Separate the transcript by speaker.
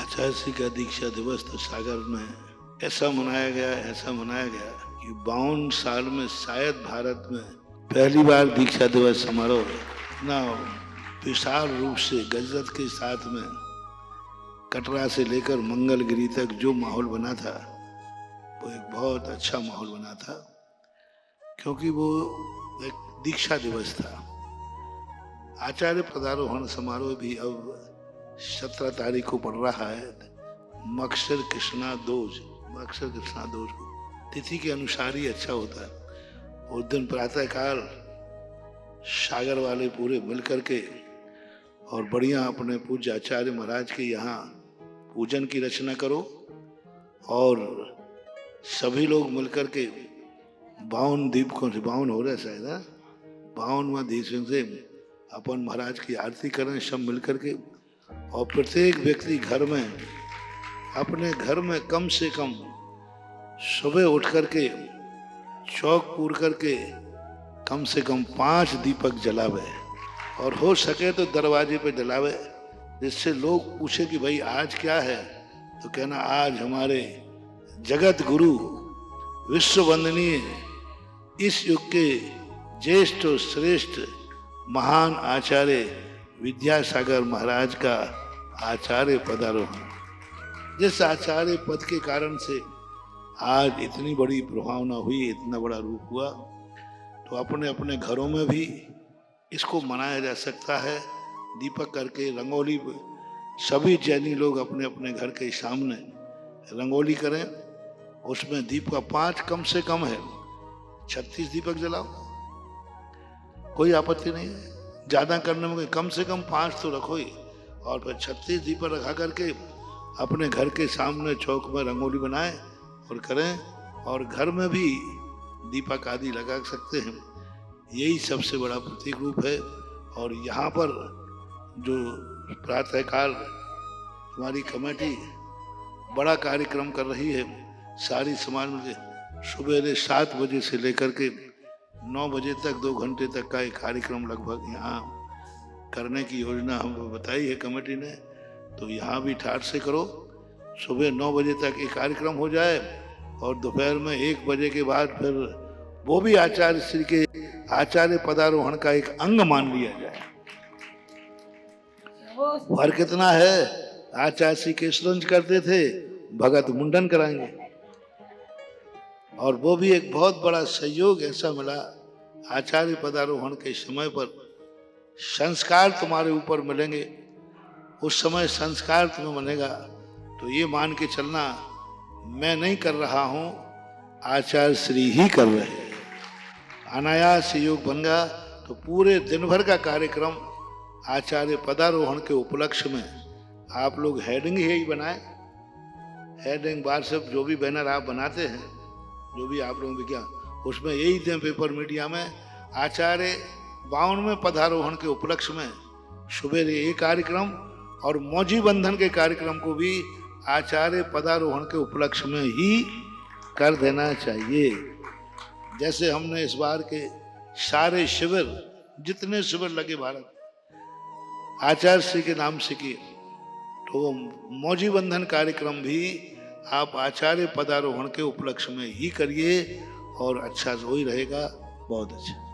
Speaker 1: आचार्य श्री का दीक्षा दिवस तो सागर में ऐसा मनाया गया कि 52 साल में शायद भारत में पहली बार दीक्षा दिवस समारोह इतना विशाल रूप से गजरत के साथ में कटरा से लेकर मंगलगिरी तक जो माहौल बना था वो एक बहुत अच्छा माहौल बना था, क्योंकि वो एक दीक्षा दिवस था। आचार्य पदारोहण समारोह भी अब 17 तारीख को पड़ रहा है। मक्षर कृष्णा दोज तिथि के अनुसार ही अच्छा होता है। उस दिन प्रातः काल सागर वाले पूरे मिल करके और बढ़िया अपने पूज्य आचार्य महाराज के यहाँ पूजन की रचना करो और सभी लोग मिलकर के 52 दीपकों से 52 हो रहा शायद 52वां दीपों से अपन महाराज की आरती करें सब मिलकर के। और प्रत्येक व्यक्ति घर में अपने घर में कम से कम सुबह उठ करके चौक पूर करके कम से कम 5 दीपक जलावे और हो सके तो दरवाजे पे जलावे, जिससे लोग पूछे कि भाई आज क्या है, तो कहना आज हमारे जगत गुरु विश्व वंदनीय इस युग के ज्येष्ठ और श्रेष्ठ महान आचार्य विद्यासागर महाराज का आचार्य पदारोहण। जिस आचार्य पद के कारण से आज इतनी बड़ी प्रभावना हुई, इतना बड़ा रूप हुआ, तो अपने अपने घरों में भी इसको मनाया जा सकता है। दीपक करके रंगोली, सभी जैनी लोग अपने अपने घर के सामने रंगोली करें, उसमें दीप का 5 कम से कम है 36 दीपक जलाओ, कोई आपत्ति नहीं है। ज्यादा करने में कम से कम 5 तो रखो ही, और फिर 36 दीपक रखा करके अपने घर के सामने चौक में रंगोली बनाए और करें, और घर में भी दीपक आदि लगा सकते हैं। यही सबसे बड़ा प्रतीक रूप है। और यहाँ पर जो प्रातःकाल हमारी कमेटी बड़ा कार्यक्रम कर रही है, सारी समाज में सुबह 7 बजे से लेकर के 9 बजे तक 2 घंटे तक का एक कार्यक्रम लगभग यहाँ करने की योजना हमको बताई है कमेटी ने। तो यहाँ भी ठाठ से करो, सुबह 9 बजे तक एक कार्यक्रम हो जाए और दोपहर में 1 बजे के बाद फिर वो भी आचार्य श्री के आचार्य पदारोहण का एक अंग मान लिया जाए। फर्क कितना है, आचार्य श्री केशरंज करते थे, भगत मुंडन कराएंगे। और वो भी एक बहुत बड़ा सहयोग ऐसा मिला आचार्य पदारोहण के समय पर। संस्कार तुम्हारे ऊपर मिलेंगे, उस समय संस्कार तुम्हें मिलेगा, तो ये मान के चलना मैं नहीं कर रहा हूं, आचार्य श्री ही कर रहे हैं। अनायास योग बन गया। तो पूरे दिन भर का कार्यक्रम आचार्य पदारोहण के उपलक्ष्य में आप लोग हेडिंग ही बनाए, हेडिंग व्हाट्सएप जो भी बैनर आप बनाते हैं, जो भी आप लोग विज्ञान, उसमें यही दें पेपर मीडिया में आचार्य 52वें पदारोहण के उपलक्ष्य में सुबह ये कार्यक्रम और मौजी बंधन के कार्यक्रम को भी आचार्य पदारोहण के उपलक्ष्य में ही कर देना चाहिए। जैसे हमने इस बार के सारे शिविर, जितने शिविर लगे भारत आचार्य श्री के नाम से किए, तो मौजी बंधन कार्यक्रम भी आप आचार्य पदारोहण के उपलक्ष्य में ही करिए और अच्छा हो ही रहेगा। बहुत अच्छा।